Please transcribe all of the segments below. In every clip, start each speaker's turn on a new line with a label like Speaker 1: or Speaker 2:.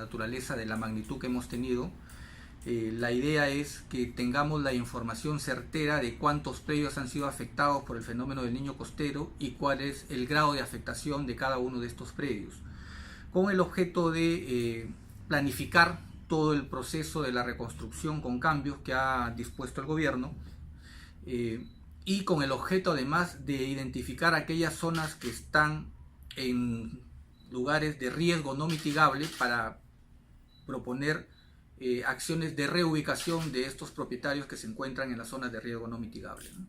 Speaker 1: naturaleza de la magnitud que hemos tenido, la idea es que tengamos la información certera de cuántos predios han sido afectados por el fenómeno del niño costero y cuál es el grado de afectación de cada uno de estos predios, con el objeto de planificar todo el proceso de la reconstrucción con cambios que ha dispuesto el gobierno, y con el objeto además de identificar aquellas zonas que están en lugares de riesgo no mitigable para proponer acciones de reubicación de estos propietarios que se encuentran en las zonas de riesgo no mitigable, ¿no?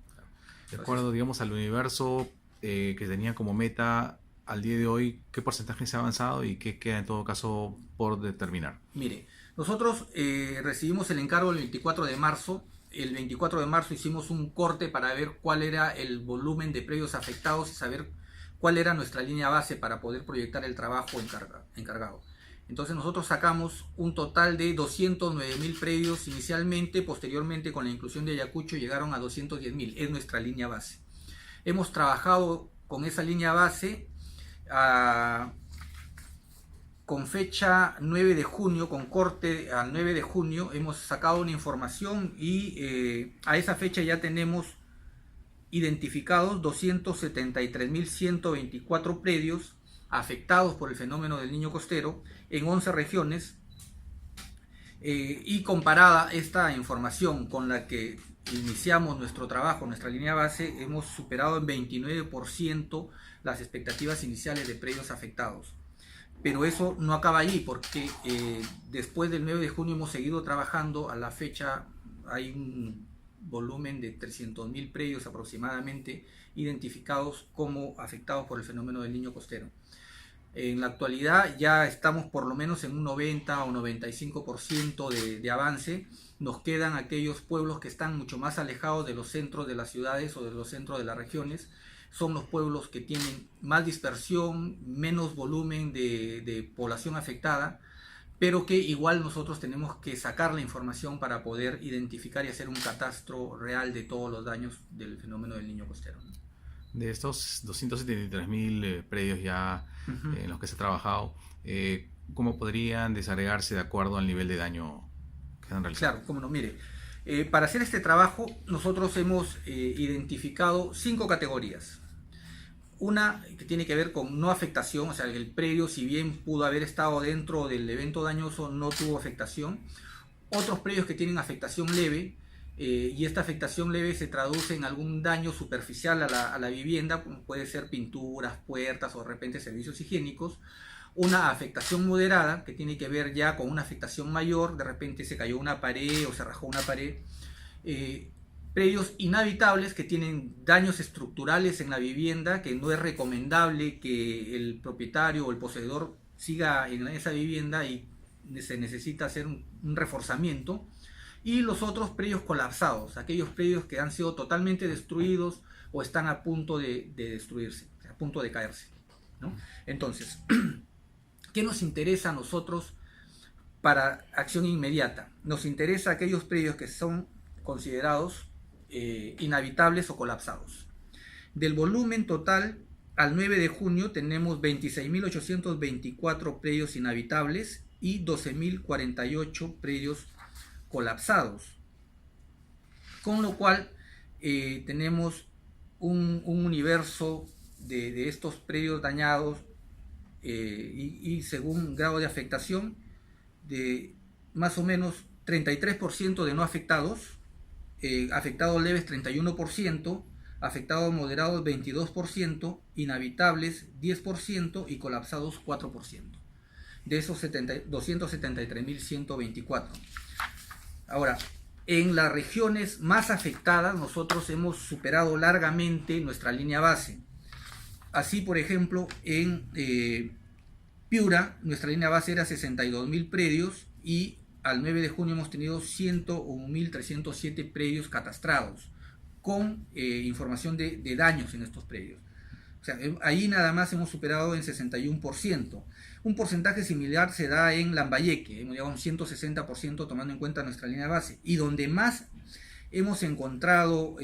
Speaker 2: De acuerdo, digamos, al universo que tenía como meta al día de hoy, ¿qué porcentaje se ha avanzado y qué queda en todo caso por determinar?
Speaker 1: Mire, nosotros recibimos el encargo el 24 de marzo. El 24 de marzo hicimos un corte para ver cuál era el volumen de predios afectados y saber cuál era nuestra línea base para poder proyectar el trabajo encargado. Entonces nosotros sacamos un total de 209.000 predios inicialmente, posteriormente con la inclusión de Ayacucho llegaron a 210.000, es nuestra línea base. Hemos trabajado con esa línea base con fecha 9 de junio, con corte al 9 de junio, hemos sacado una información y a esa fecha ya tenemos identificados 273.124 predios afectados por el fenómeno del niño costero en 11 regiones, y comparada esta información con la que iniciamos nuestro trabajo, nuestra línea base, hemos superado en 29% las expectativas iniciales de predios afectados. Pero eso no acaba allí, porque después del 9 de junio hemos seguido trabajando. A la fecha hay un volumen de 300.000 predios aproximadamente identificados como afectados por el fenómeno del niño costero. En la actualidad ya estamos por lo menos en un 90 o 95% de avance. Nos quedan aquellos pueblos que están mucho más alejados de los centros de las ciudades o de los centros de las regiones. Son los pueblos que tienen más dispersión, menos volumen de población afectada, pero que igual nosotros tenemos que sacar la información para poder identificar y hacer un catastro real de todos los daños del fenómeno del niño costero.
Speaker 2: De estos 273.000 predios ya en los que se ha trabajado, ¿cómo podrían desagregarse de acuerdo al nivel de daño que han realizado?
Speaker 1: Claro, cómo no, mire. Para hacer este trabajo nosotros hemos identificado 5 categorías. Una que tiene que ver con no afectación, o sea, el predio, si bien pudo haber estado dentro del evento dañoso, no tuvo afectación. Otros predios que tienen afectación leve, y esta afectación leve se traduce en algún daño superficial a la vivienda, puede ser pinturas, puertas o de repente servicios higiénicos. Una afectación moderada, que tiene que ver ya con una afectación mayor, de repente se cayó una pared o se rajó una pared. Predios inhabitables que tienen daños estructurales en la vivienda, que no es recomendable que el propietario o el poseedor siga en esa vivienda y se necesita hacer un reforzamiento. Y los otros predios colapsados, aquellos predios que han sido totalmente destruidos o están a punto de destruirse, a punto de caerse, ¿no? Entonces, ¿qué nos interesa a nosotros para acción inmediata? Nos interesa aquellos predios que son considerados inhabitables o colapsados. Del volumen total, al 9 de junio tenemos 26.824 predios inhabitables y 12.048 predios colapsados, con lo cual tenemos un universo de estos predios dañados y según grado de afectación de más o menos 33% de no afectados, afectados leves 31%, afectados moderados 22%, inhabitables 10% y colapsados 4%. De esos 273.124. Ahora, en las regiones más afectadas nosotros hemos superado largamente nuestra línea base. Así, por ejemplo, en Piura, nuestra línea base era 62.000 predios y al 9 de junio hemos tenido 101.307 predios catastrados con información de daños en estos predios. O sea, ahí nada más hemos superado en 61%. Un porcentaje similar se da en Lambayeque, hemos llegado a un 160% tomando en cuenta nuestra línea base. Y donde más hemos encontrado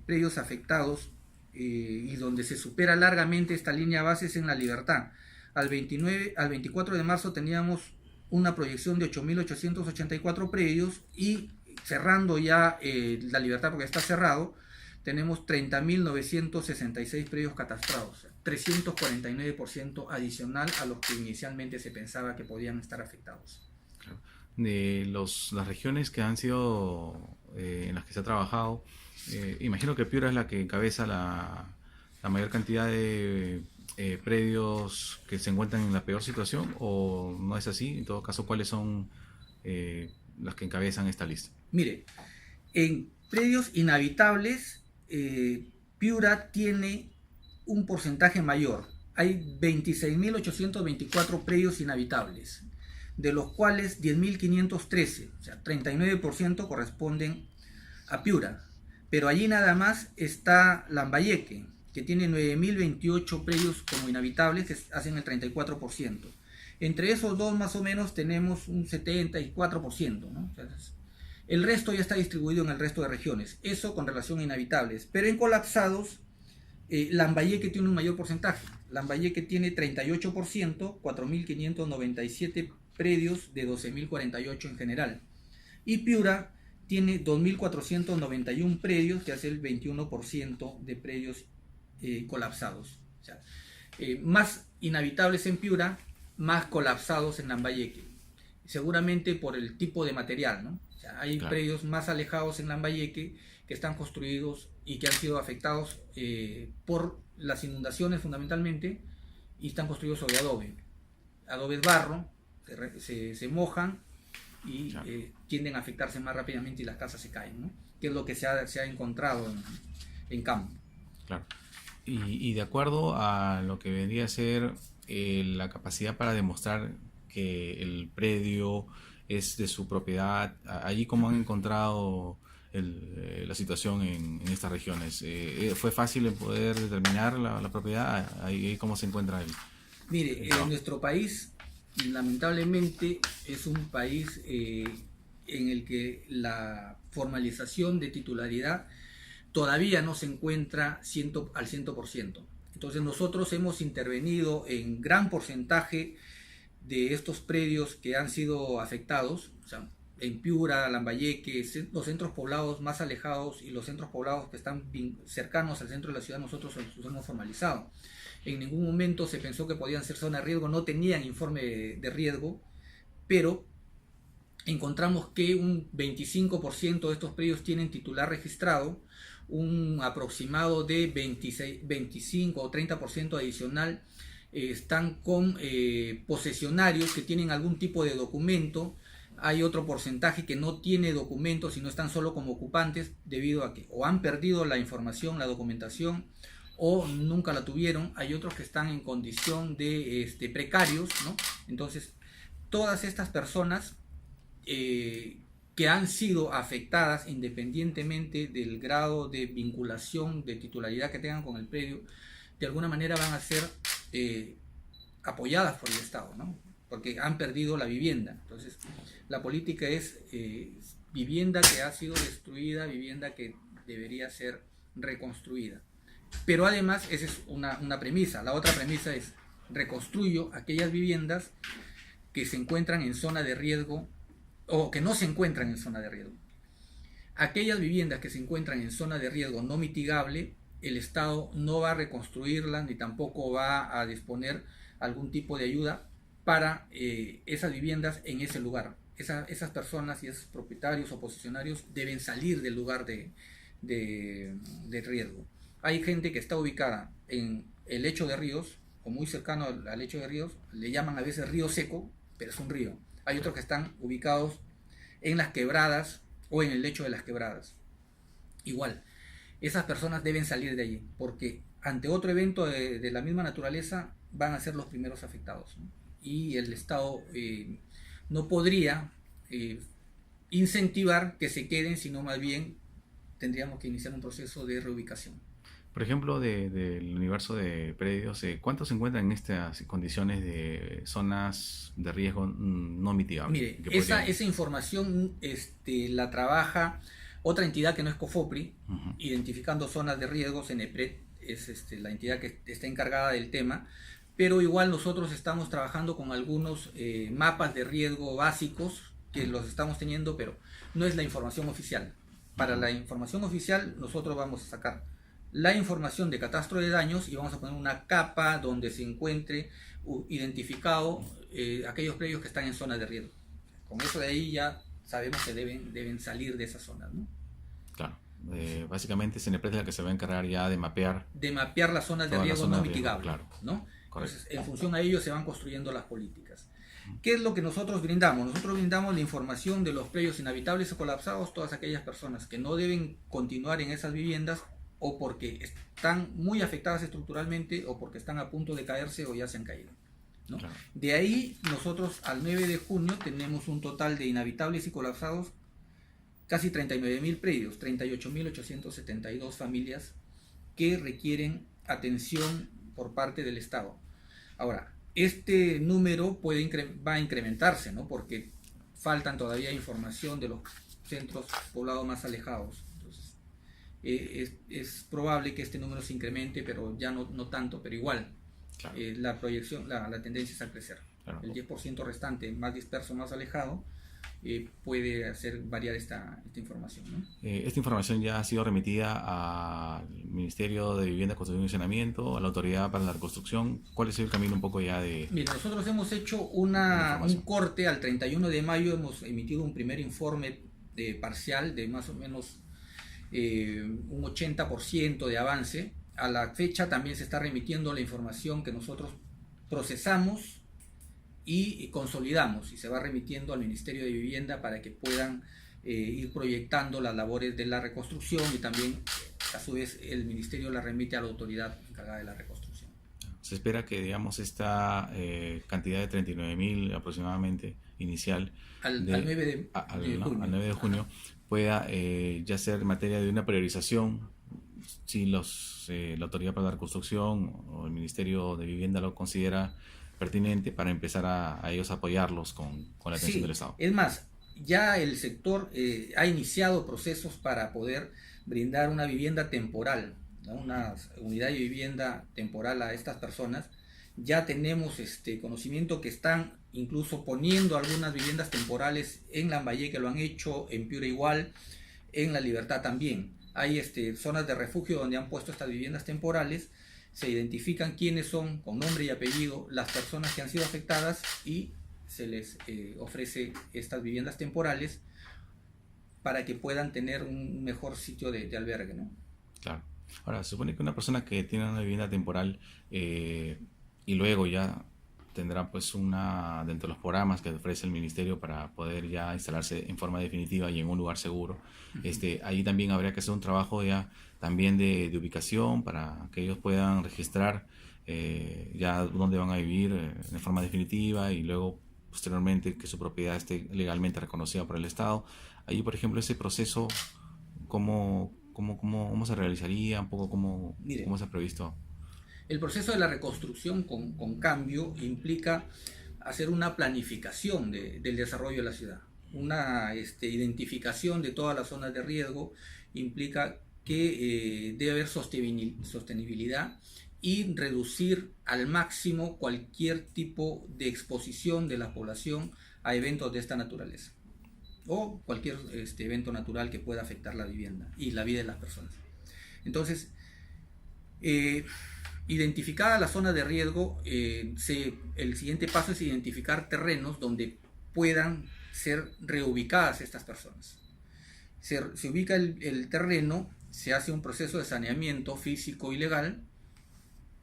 Speaker 1: predios afectados y donde se supera largamente esta línea base es en La Libertad. Al 24 de marzo teníamos una proyección de 8.884 predios y cerrando ya La Libertad, porque está cerrado, tenemos 30.966 predios catastrados, 349% adicional a los que inicialmente se pensaba que podían estar afectados.
Speaker 2: Claro. De las regiones que han sido en las que se ha trabajado, imagino que Piura es la que encabeza la mayor cantidad de predios que se encuentran en la peor situación, o no es así. En todo caso, ¿cuáles son las que encabezan esta lista?
Speaker 1: Mire, en predios inhabitables, Piura tiene un porcentaje mayor. Hay 26.824 predios inhabitables, de los cuales 10.513, o sea, 39% corresponden a Piura. Pero allí nada más está Lambayeque, que tiene 9.028 predios como inhabitables, que hacen el 34%. Entre esos dos más o menos tenemos un 74%, ¿no? O sea, el resto ya está distribuido en el resto de regiones. Eso con relación a inhabitables. Pero en colapsados, Lambayeque tiene un mayor porcentaje. Lambayeque tiene 38%, 4.597 predios de 12.048 en general. Y Piura tiene 2.491 predios, que hace el 21% de predios colapsados. O sea, más inhabitables en Piura, más colapsados en Lambayeque. Seguramente por el tipo de material, ¿no? O sea, hay predios más alejados en Lambayeque que están construidos y que han sido afectados por las inundaciones fundamentalmente, y están construidos sobre adobe. Adobe es barro, se mojan y tienden a afectarse más rápidamente y las casas se caen, ¿no? Que es lo que se ha encontrado en campo.
Speaker 2: Claro. Y de acuerdo a lo que vendría a ser la capacidad para demostrar que el predio es de su propiedad, allí cómo han encontrado la situación en estas regiones. ¿Fue fácil en poder determinar la propiedad? ¿Ahí cómo se encuentra el?
Speaker 1: Mire, nuestro país lamentablemente es un país en el que la formalización de titularidad todavía no se encuentra al 100%. Entonces nosotros hemos intervenido en gran porcentaje de estos predios que han sido afectados, o sea, en Piura, Lambayeque, los centros poblados más alejados y los centros poblados que están cercanos al centro de la ciudad, nosotros los hemos formalizado. En ningún momento se pensó que podían ser zonas de riesgo, no tenían informe de riesgo, pero encontramos que un 25% de estos predios tienen titular registrado, un aproximado de 25 o 30% adicional están con posesionarios que tienen algún tipo de documento. Hay otro porcentaje que no tiene documentos, sino están solo como ocupantes, debido a que o han perdido la información, la documentación, o nunca la tuvieron. Hay otros que están en condición de precarios, ¿no? Entonces, todas estas personas que han sido afectadas, independientemente del grado de vinculación, de titularidad que tengan con el predio, de alguna manera van a ser apoyadas por el Estado, ¿no? Porque han perdido la vivienda. Entonces, la política es vivienda que ha sido destruida, vivienda que debería ser reconstruida. Pero además, esa es una premisa. La otra premisa es: reconstruyo aquellas viviendas que se encuentran en zona de riesgo o que no se encuentran en zona de riesgo. Aquellas viviendas que se encuentran en zona de riesgo no mitigable, el Estado no va a reconstruirlas ni tampoco va a disponer algún tipo de ayuda para esas viviendas en ese lugar. Esas personas y esos propietarios o posesionarios deben salir del lugar de riesgo. Hay gente que está ubicada en el lecho de ríos o muy cercano al lecho de ríos, le llaman a veces río seco, pero es un río. Hay otros que están ubicados en las quebradas o en el lecho de las quebradas. Igual, esas personas deben salir de allí, porque ante otro evento de la misma naturaleza van a ser los primeros afectados, ¿no? Y el Estado no podría incentivar que se queden, sino más bien tendríamos que iniciar un proceso de reubicación.
Speaker 2: Por ejemplo, del universo de predios, ¿cuántos se encuentran en estas condiciones de zonas de riesgo no mitigables?
Speaker 1: Mire, esa información la trabaja otra entidad que no es COFOPRI, identificando zonas de riesgo. CENEPRED es la entidad que está encargada del tema, pero igual nosotros estamos trabajando con algunos mapas de riesgo básicos que los estamos teniendo, pero no es la información oficial. Para la información oficial nosotros vamos a sacar la información de catastro de daños y vamos a poner una capa donde se encuentre identificado aquellos predios que están en zonas de riesgo. Con eso de ahí ya sabemos que deben salir de esas zonas, ¿no?
Speaker 2: Claro. Básicamente Senepred es la que se va a encargar ya de mapear
Speaker 1: las zonas de riesgo no mitigables,
Speaker 2: claro.
Speaker 1: ¿no?
Speaker 2: Correcto.
Speaker 1: Entonces, en función a ello se van construyendo las políticas. ¿Qué es lo que nosotros brindamos? Nosotros brindamos la información de los predios inhabitables o colapsados, todas aquellas personas que no deben continuar en esas viviendas o porque están muy afectadas estructuralmente o porque están a punto de caerse o ya se han caído, ¿no?
Speaker 2: Claro.
Speaker 1: De ahí nosotros al 9 de junio tenemos un total de inhabitables y colapsados casi 39.000 predios, 38.872 familias que requieren atención por parte del Estado. Ahora, este número va a incrementarse, ¿no? Porque faltan todavía información de los centros poblados más alejados. Entonces, es probable que este número se incremente, pero ya no tanto, pero igual. Claro. La proyección, la tendencia es a crecer. Claro. El 10% restante, más disperso, más alejado, puede hacer variar esta información, ¿no?
Speaker 2: Esta información ya ha sido remitida al Ministerio de Vivienda, Construcción y Saneamiento, a la Autoridad para la Reconstrucción. ¿Cuál es el camino un poco ya de...?
Speaker 1: Mira, nosotros hemos hecho un corte al 31 de mayo, hemos emitido un primer informe parcial de más o menos un 80% de avance. A la fecha también se está remitiendo la información que nosotros procesamos y consolidamos y se va remitiendo al Ministerio de Vivienda para que puedan ir proyectando las labores de la reconstrucción y también a su vez el Ministerio la remite a la autoridad encargada de la reconstrucción.
Speaker 2: Se espera que, digamos, esta cantidad de 39.000 aproximadamente inicial
Speaker 1: al 9 de junio
Speaker 2: pueda ya ser materia de una priorización si la Autoridad para la Reconstrucción o el Ministerio de Vivienda lo considera pertinente para empezar a ellos apoyarlos con la atención del Estado.
Speaker 1: Es más, ya el sector ha iniciado procesos para poder brindar una vivienda temporal, ¿no? Una unidad de vivienda temporal a estas personas. Ya tenemos conocimiento que están incluso poniendo algunas viviendas temporales en Lambayeque, que lo han hecho, en Piura igual, en La Libertad también. Hay zonas de refugio donde han puesto estas viviendas temporales. Se identifican quiénes son con nombre y apellido las personas que han sido afectadas y se les ofrece estas viviendas temporales para que puedan tener un mejor sitio de albergue, ¿no?
Speaker 2: Claro. Ahora, se supone que una persona que tiene una vivienda temporal y luego ya tendrá pues dentro de los programas que ofrece el ministerio para poder ya instalarse en forma definitiva y en un lugar seguro, ahí también habría que hacer un trabajo ya también de ubicación para que ellos puedan registrar ya dónde van a vivir de forma definitiva y luego posteriormente que su propiedad esté legalmente reconocida por el Estado. Ahí, por ejemplo, ese proceso, ¿cómo se realizaría? Un poco cómo se ha previsto.
Speaker 1: El proceso de la reconstrucción con cambio implica hacer una planificación del desarrollo de la ciudad. Una identificación de todas las zonas de riesgo implica que debe haber sostenibilidad y reducir al máximo cualquier tipo de exposición de la población a eventos de esta naturaleza o cualquier evento natural que pueda afectar la vivienda y la vida de las personas. Entonces, identificada la zona de riesgo, el siguiente paso es identificar terrenos donde puedan ser reubicadas estas personas. Se ubica el terreno, se hace un proceso de saneamiento físico y legal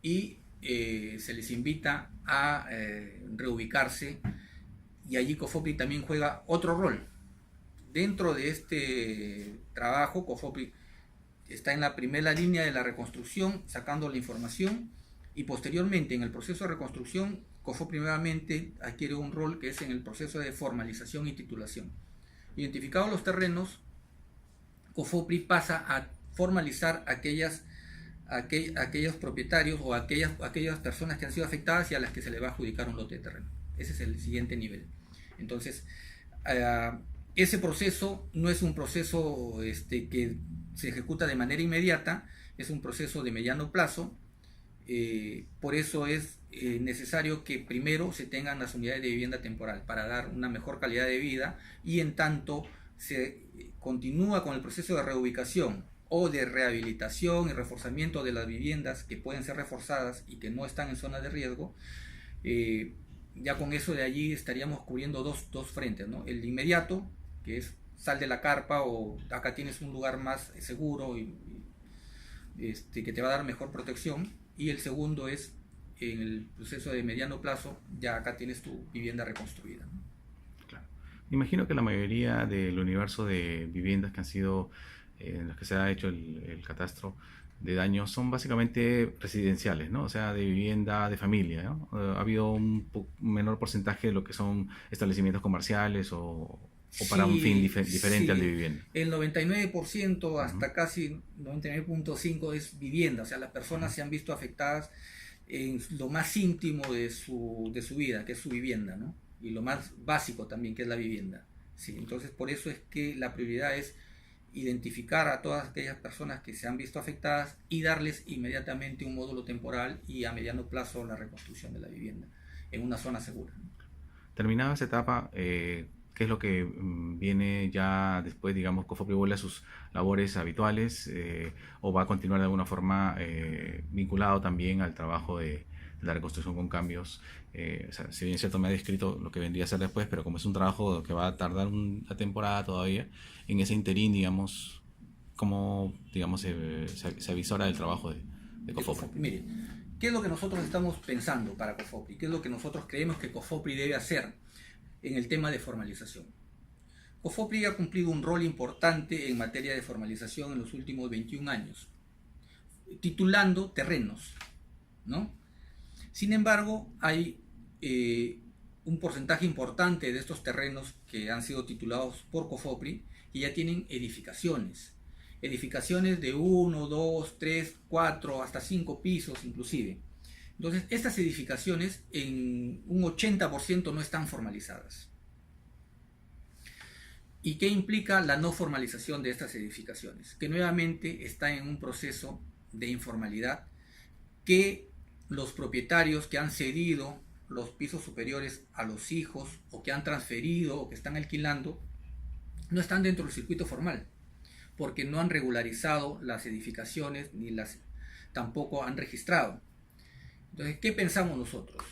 Speaker 1: y se les invita a reubicarse, y allí COFOPRI también juega otro rol. Dentro de este trabajo, COFOPRI está en la primera línea de la reconstrucción, sacando la información, y posteriormente en el proceso de reconstrucción, COFOPRI nuevamente adquiere un rol que es en el proceso de formalización y titulación. Identificados los terrenos, COFOPRI pasa a formalizar aquellos propietarios o aquellas personas que han sido afectadas y a las que se les va a adjudicar un lote de terreno. Ese es el siguiente nivel. Entonces, ese proceso no es un proceso que se ejecuta de manera inmediata, es un proceso de mediano plazo, Por eso es necesario que primero se tengan las unidades de vivienda temporal para dar una mejor calidad de vida, y en tanto se continúa con el proceso de reubicación o de rehabilitación y reforzamiento de las viviendas que pueden ser reforzadas y que no están en zonas de riesgo. Ya con eso de allí estaríamos cubriendo dos frentes, ¿no? El inmediato, que es sal de la carpa o acá tienes un lugar más seguro que te va a dar mejor protección, y el segundo es en el proceso de mediano plazo, ya acá tienes tu vivienda reconstruida, ¿no?
Speaker 2: Claro. Imagino que la mayoría del universo de viviendas que han sido, en las que se ha hecho el catastro de daños son básicamente residenciales, ¿no? O sea, de vivienda de familia, ¿no? Ha habido un menor porcentaje de lo que son establecimientos comerciales o para un fin diferente al de
Speaker 1: Sí,
Speaker 2: vivienda.
Speaker 1: el 99%
Speaker 2: Ujú.
Speaker 1: hasta casi 99,5 es vivienda, o sea, las
Speaker 2: Ujú.
Speaker 1: personas se han visto afectadas en lo más íntimo de su vida, que es su vivienda, ¿no? Y lo más básico también, que es la vivienda. Sí, entonces por eso es que la prioridad es identificar a todas aquellas personas que se han visto afectadas y darles inmediatamente un módulo temporal y a mediano plazo la reconstrucción de la vivienda en una zona segura, ¿no?
Speaker 2: Terminada esa etapa, ¿qué es lo que viene ya después, digamos, Cofopri vuelve a sus labores habituales o va a continuar de alguna forma vinculado también al trabajo de la reconstrucción con cambios? O sea, si bien es cierto me ha descrito lo que vendría a ser después, pero como es un trabajo que va a tardar una temporada todavía, en ese interín, digamos, ¿cómo, digamos, se avisora el trabajo de
Speaker 1: De
Speaker 2: Cofopri?
Speaker 1: COFOPRI. Mire, ¿qué es lo que nosotros estamos pensando para COFOPRI? ¿Qué es lo que nosotros creemos que COFOPRI debe hacer en el tema de formalización? COFOPRI ha cumplido un rol importante en materia de formalización en los últimos 21 años, titulando terrenos, ¿no? Sin embargo, hay un porcentaje importante de estos terrenos que han sido titulados por COFOPRI que ya tienen edificaciones. Edificaciones de 1, 2, 3, 4, hasta 5 pisos inclusive. Entonces, estas edificaciones en un 80% no están formalizadas. ¿Y qué implica la no formalización de estas edificaciones? Que nuevamente está en un proceso de informalidad, que los propietarios que han cedido los pisos superiores a los hijos o que han transferido o que están alquilando no están dentro del circuito formal porque no han regularizado las edificaciones ni las tampoco han registrado. Entonces, ¿qué pensamos nosotros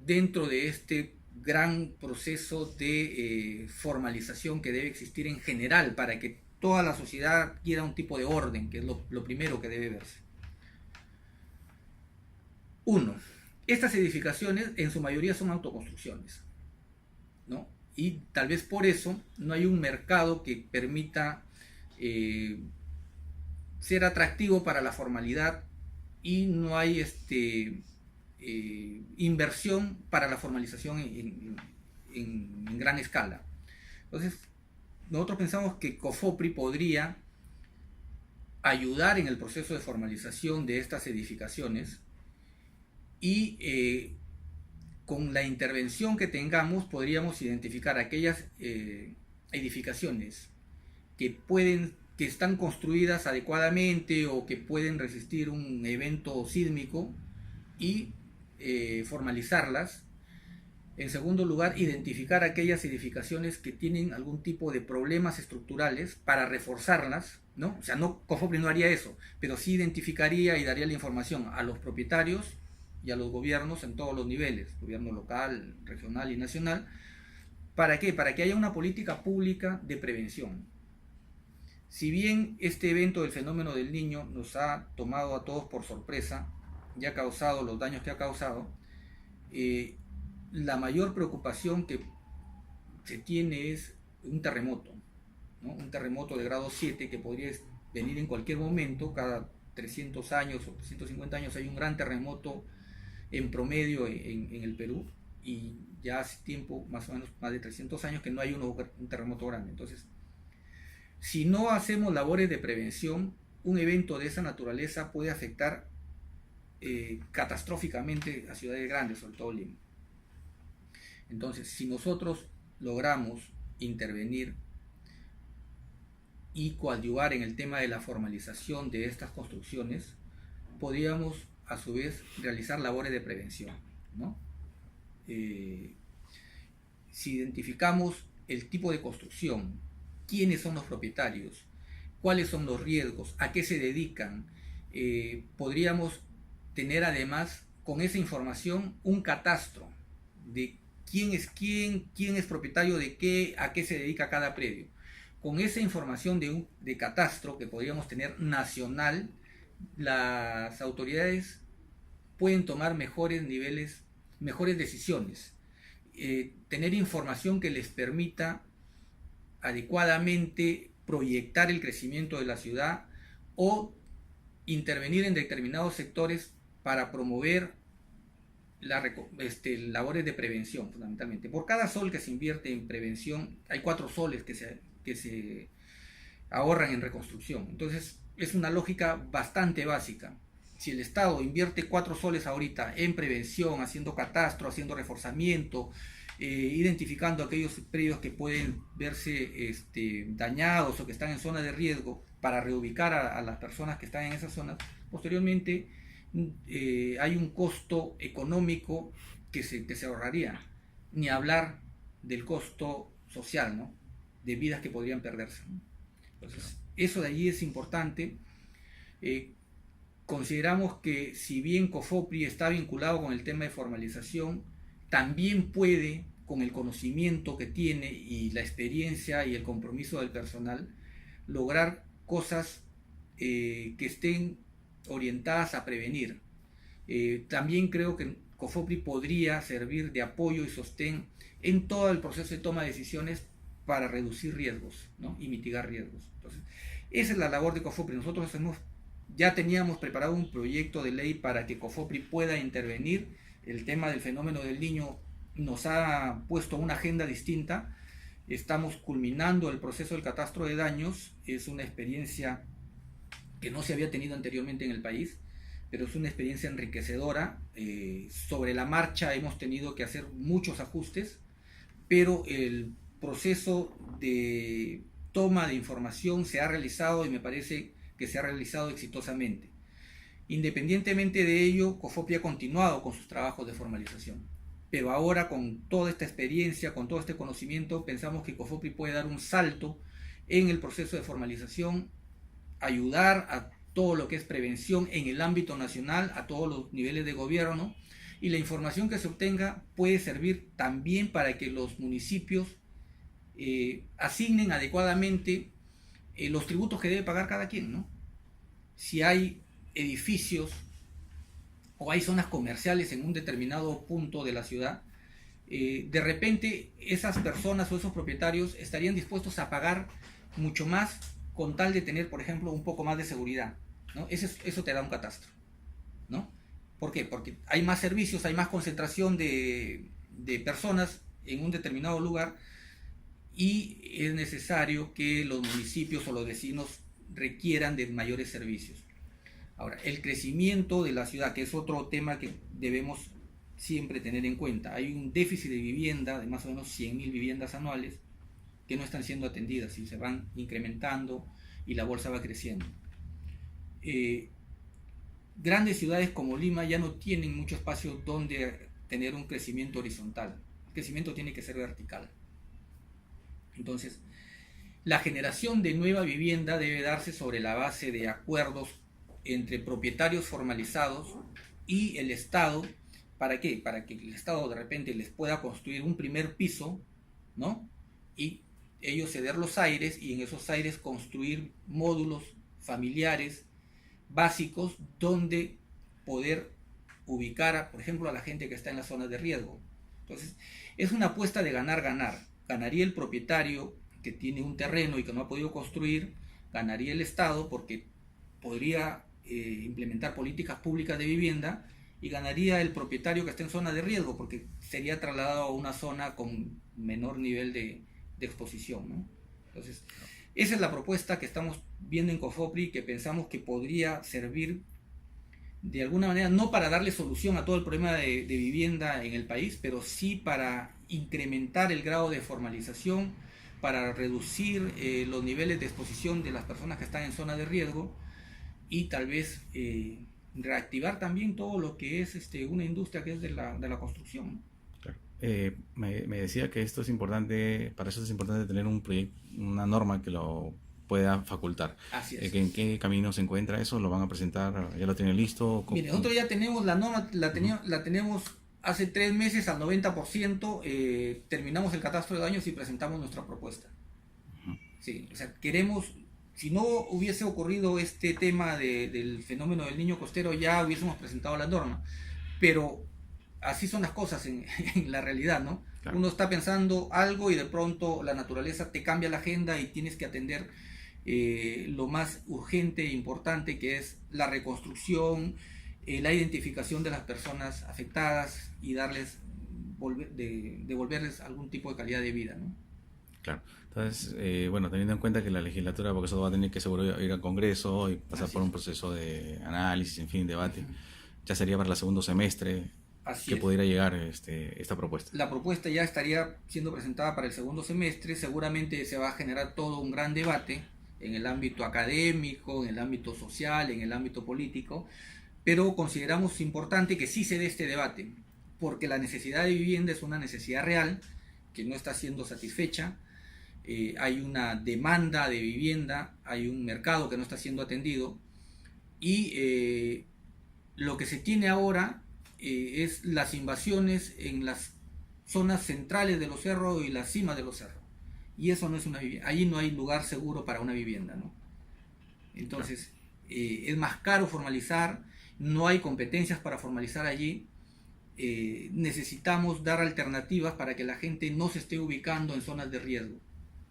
Speaker 1: dentro de este gran proceso de formalización que debe existir en general para que toda la sociedad quiera un tipo de orden, que es lo primero que debe verse? Uno, estas edificaciones en su mayoría son autoconstrucciones, ¿no? Y tal vez por eso no hay un mercado que permita eh, ser atractivo para la formalidad, y no hay inversión para la formalización en gran escala. Entonces, nosotros pensamos que COFOPRI podría ayudar en el proceso de formalización de estas edificaciones y con la intervención que tengamos podríamos identificar aquellas edificaciones que están construidas adecuadamente o que pueden resistir un evento sísmico y formalizarlas. En segundo lugar, identificar aquellas edificaciones que tienen algún tipo de problemas estructurales para reforzarlas, ¿no? O sea, no, COFOPRI no haría eso, pero sí identificaría y daría la información a los propietarios y a los gobiernos en todos los niveles, gobierno local, regional y nacional. ¿Para qué? Para que haya una política pública de prevención. Si bien este evento del fenómeno del Niño nos ha tomado a todos por sorpresa y ha causado los daños que ha causado, la mayor preocupación que se tiene es un terremoto, ¿no? Un terremoto de grado 7 que podría venir en cualquier momento. Cada 300 años o 350 años hay un gran terremoto en promedio en el Perú, y ya hace tiempo, más o menos más de 300 años, que no hay un terremoto grande. Entonces, si no hacemos labores de prevención, un evento de esa naturaleza puede afectar catastróficamente a ciudades grandes, sobre todo Lima. Entonces, si nosotros logramos intervenir y coadyuvar en el tema de la formalización de estas construcciones, podríamos a su vez realizar labores de prevención, ¿no? Si identificamos el tipo de construcción, quiénes son los propietarios, cuáles son los riesgos, a qué se dedican, podríamos tener además con esa información un catastro de quién es propietario de qué, a qué se dedica cada predio. Con esa información de catastro que podríamos tener nacional, las autoridades pueden tomar mejores decisiones, tener información que les permita adecuadamente proyectar el crecimiento de la ciudad o intervenir en determinados sectores para promover labores de prevención, fundamentalmente. Por cada sol que se invierte en prevención, hay 4 soles que se ahorran en reconstrucción. Entonces, es una lógica bastante básica. Si el Estado invierte 4 soles ahorita en prevención, haciendo catastro, haciendo reforzamiento, identificando aquellos predios que pueden verse dañados o que están en zona de riesgo para reubicar a las personas que están en esas zonas, posteriormente hay un costo económico que se ahorraría, ni hablar del costo social, ¿no? De vidas que podrían perderse, ¿no? Entonces, eso de allí es importante. Consideramos que si bien COFOPRI está vinculado con el tema de formalización, también puede, con el conocimiento que tiene y la experiencia y el compromiso del personal, lograr cosas que estén orientadas a prevenir. También creo que COFOPRI podría servir de apoyo y sostén en todo el proceso de toma de decisiones para reducir riesgos, ¿no? Y mitigar riesgos. Entonces, esa es la labor de COFOPRI. Nosotros ya teníamos preparado un proyecto de ley para que COFOPRI pueda intervenir. El tema del fenómeno del Niño nos ha puesto una agenda distinta. Estamos culminando el proceso del catastro de daños. Es una experiencia que no se había tenido anteriormente en el país, pero es una experiencia enriquecedora. Sobre la marcha hemos tenido que hacer muchos ajustes, pero el proceso de toma de información se ha realizado y me parece que se ha realizado exitosamente. Independientemente de ello, COFOPRI ha continuado con sus trabajos de formalización, pero ahora con toda esta experiencia, con todo este conocimiento, pensamos que COFOPRI puede dar un salto en el proceso de formalización, ayudar a todo lo que es prevención en el ámbito nacional, a todos los niveles de gobierno, y la información que se obtenga puede servir también para que los municipios asignen adecuadamente los tributos que debe pagar cada quien, ¿no? Si hay edificios o hay zonas comerciales en un determinado punto de la ciudad, de repente esas personas o esos propietarios estarían dispuestos a pagar mucho más con tal de tener, por ejemplo, un poco más de seguridad, ¿no? Eso te da un catastro, ¿no? ¿Por qué? Porque hay más servicios, hay más concentración de personas en un determinado lugar y es necesario que los municipios o los vecinos requieran de mayores servicios. Ahora, el crecimiento de la ciudad, que es otro tema que debemos siempre tener en cuenta. Hay un déficit de vivienda de más o menos 100.000 viviendas anuales que no están siendo atendidas y se van incrementando y la bolsa va creciendo. Grandes ciudades como Lima ya no tienen mucho espacio donde tener un crecimiento horizontal. El crecimiento tiene que ser vertical. Entonces, la generación de nueva vivienda debe darse sobre la base de acuerdos entre propietarios formalizados y el Estado. ¿Para qué? Para que el Estado de repente les pueda construir un primer piso, ¿no? Y ellos ceder los aires y en esos aires construir módulos familiares básicos donde poder ubicar, por ejemplo, a la gente que está en las zonas de riesgo. Entonces, es una apuesta de ganar-ganar. Ganaría el propietario que tiene un terreno y que no ha podido construir, ganaría el Estado porque podría implementar políticas públicas de vivienda, y ganaría el propietario que está en zona de riesgo porque sería trasladado a una zona con menor nivel de exposición, ¿no? Entonces, esa es la propuesta que estamos viendo en COFOPRI, que pensamos que podría servir de alguna manera, no para darle solución a todo el problema de vivienda en el país, pero sí para incrementar el grado de formalización, para reducir los niveles de exposición de las personas que están en zona de riesgo y tal vez reactivar también todo lo que es una industria que es de la construcción, ¿no?
Speaker 2: Claro. Me decía que esto es importante, para eso es importante tener un proyecto, una norma que lo pueda facultar.
Speaker 1: Así es.
Speaker 2: ¿En qué camino se encuentra eso? ¿Lo van a presentar? ¿Ya lo tienen listo?
Speaker 1: Mire, nosotros ya tenemos la norma, la tenemos hace 3 meses al 90%, terminamos el catastro de daños y presentamos nuestra propuesta. Sí, o sea, queremos, si no hubiese ocurrido este tema del fenómeno del niño costero, ya hubiésemos presentado la norma, pero así son las cosas en la realidad, ¿no?
Speaker 2: Claro.
Speaker 1: Uno está pensando algo y de pronto la naturaleza te cambia la agenda y tienes que atender lo más urgente e importante, que es la reconstrucción, la identificación de las personas afectadas y darles, devolverles algún tipo de calidad de vida, ¿no?
Speaker 2: Claro. Entonces, bueno, teniendo en cuenta que la legislatura, porque eso va a tener que seguro ir al Congreso y pasar
Speaker 1: Así
Speaker 2: por
Speaker 1: es.
Speaker 2: un proceso de análisis, en fin, debate,
Speaker 1: Ujú.
Speaker 2: ya sería para el segundo semestre
Speaker 1: Así
Speaker 2: que
Speaker 1: es.
Speaker 2: pudiera llegar esta propuesta.
Speaker 1: La propuesta ya estaría siendo presentada para el segundo semestre. Seguramente se va a generar todo un gran debate en el ámbito académico, en el ámbito social, en el ámbito político, pero consideramos importante que sí se dé este debate, porque la necesidad de vivienda es una necesidad real que no está siendo satisfecha. Hay una demanda de vivienda, hay un mercado que no está siendo atendido y lo que se tiene ahora es las invasiones en las zonas centrales de los cerros y las cimas de los cerros. Y eso no es una vivienda. Allí no hay lugar seguro para una vivienda, ¿no? Entonces, es más caro formalizar, no hay competencias para formalizar allí. Necesitamos dar alternativas para que la gente no se esté ubicando en zonas de riesgo,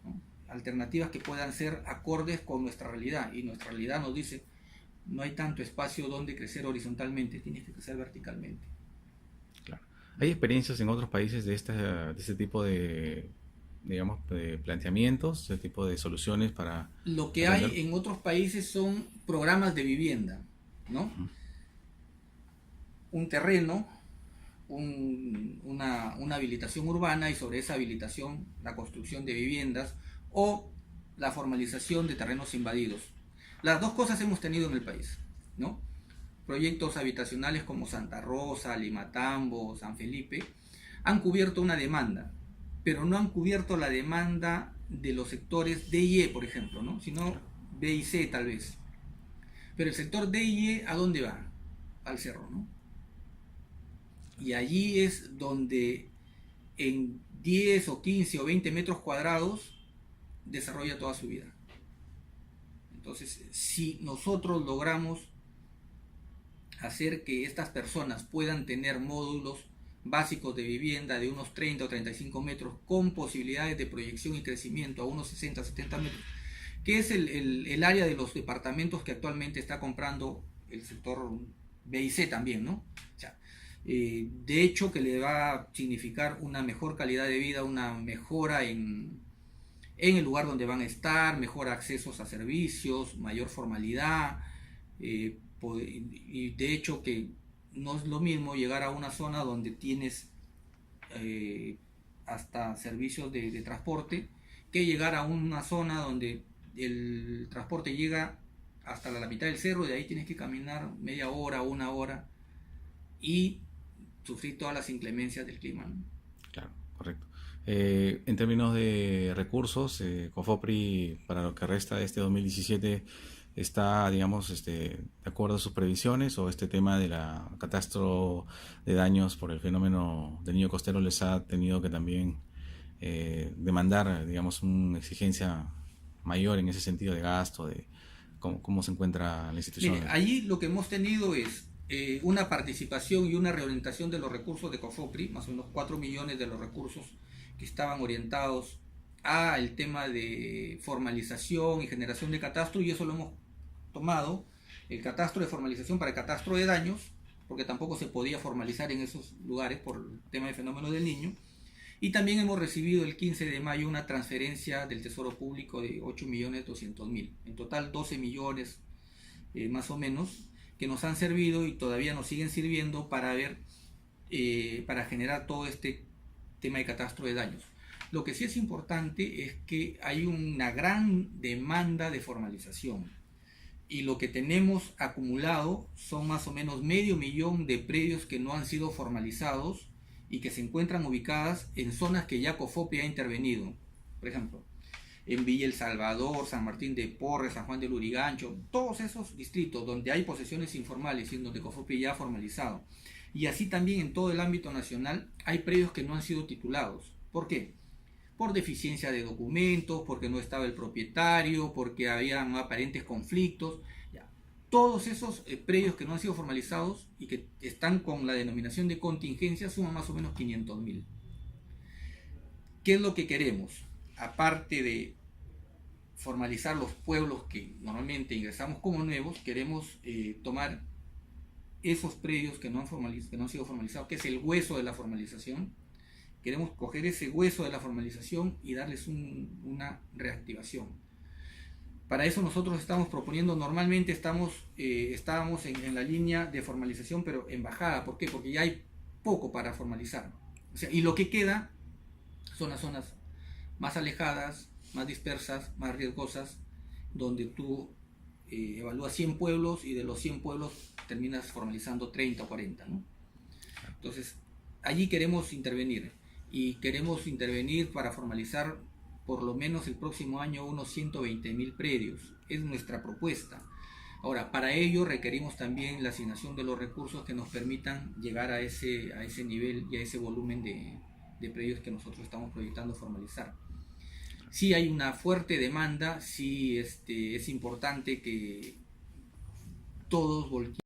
Speaker 1: ¿no? Alternativas que puedan ser acordes con nuestra realidad. Y nuestra realidad nos dice, no hay tanto espacio donde crecer horizontalmente, tienes que crecer verticalmente.
Speaker 2: Claro. ¿Hay experiencias en otros países de este tipo de, digamos, de planteamientos, este tipo de soluciones para
Speaker 1: Lo que
Speaker 2: atender?
Speaker 1: hay en otros países son programas de vivienda, ¿no? Un terreno, una habilitación urbana y sobre esa habilitación la construcción de viviendas o la formalización de terrenos invadidos. Las dos cosas hemos tenido en el país, ¿no? Proyectos habitacionales como Santa Rosa, Limatambo, San Felipe han cubierto una demanda, pero no han cubierto la demanda de los sectores D y E, por ejemplo, ¿no? Sino B y C tal vez. Pero el sector D y E, ¿a dónde va? Al cerro, ¿no? Y allí es donde en 10 o 15 o 20 metros cuadrados desarrolla toda su vida. Entonces, si nosotros logramos hacer que estas personas puedan tener módulos básicos de vivienda de unos 30 o 35 metros con posibilidades de proyección y crecimiento a unos 60 o 70 metros, que es el área de los departamentos que actualmente está comprando el sector B y C también, ¿no? O sea, de hecho que le va a significar una mejor calidad de vida, una mejora en el lugar donde van a estar, mejor accesos a servicios, mayor formalidad, y de hecho que no es lo mismo llegar a una zona donde tienes hasta servicios de transporte que llegar a una zona donde el transporte llega hasta la mitad del cerro y de ahí tienes que caminar media hora, una hora y sufrir todas las inclemencias del clima, ¿no?
Speaker 2: Claro, correcto. En términos de recursos, COFOPRI para lo que resta de este 2017 está, digamos, de acuerdo a sus previsiones, o este tema de la catastro de daños por el fenómeno del niño costero les ha tenido que también demandar, digamos, una exigencia mayor en ese sentido de gasto, de cómo se encuentra la institución.
Speaker 1: Mire, allí lo que hemos tenido es una participación y una reorientación de los recursos de COFOPRI, más o menos 4 millones de los recursos que estaban orientados a el tema de formalización y generación de catastro, y eso lo hemos tomado, el catastro de formalización para el catastro de daños, porque tampoco se podía formalizar en esos lugares por el tema del fenómeno del niño. Y también hemos recibido el 15 de mayo una transferencia del Tesoro Público de 8.200.000, en total 12 millones más o menos, que nos han servido y todavía nos siguen sirviendo para ver, para generar todo este tema de catastro de daños. Lo que sí es importante es que hay una gran demanda de formalización y lo que tenemos acumulado son más o menos 500.000 de predios que no han sido formalizados y que se encuentran ubicadas en zonas que ya COFOPE ha intervenido. Por ejemplo, en Villa El Salvador, San Martín de Porres, San Juan del Lurigancho, todos esos distritos donde hay posesiones informales y en donde COFOPE ya ha formalizado. Y así también en todo el ámbito nacional hay predios que no han sido titulados. ¿Por qué? Por deficiencia de documentos, porque no estaba el propietario, porque había aparentes conflictos. Ya. Todos esos predios que no han sido formalizados y que están con la denominación de contingencia suman más o menos 500.000. ¿Qué es lo que queremos? Aparte de formalizar los pueblos que normalmente ingresamos como nuevos, queremos tomar esos predios que no han sido formalizados, que es el hueso de la formalización. Queremos coger ese hueso de la formalización y darles una reactivación. Para eso nosotros estamos proponiendo, normalmente estábamos en la línea de formalización, pero en bajada. ¿Por qué? Porque ya hay poco para formalizar. O sea, y lo que queda son las zonas más alejadas, más dispersas, más riesgosas, donde tú evalúas 100 pueblos y de los 100 pueblos terminas formalizando 30 o 40, ¿no? Entonces, allí queremos intervenir. Y queremos intervenir para formalizar por lo menos el próximo año unos 120.000 predios. Es nuestra propuesta. Ahora, para ello requerimos también la asignación de los recursos que nos permitan llegar a ese nivel y a ese volumen de predios que nosotros estamos proyectando formalizar. Sí hay una fuerte demanda, sí es importante que todos volquemos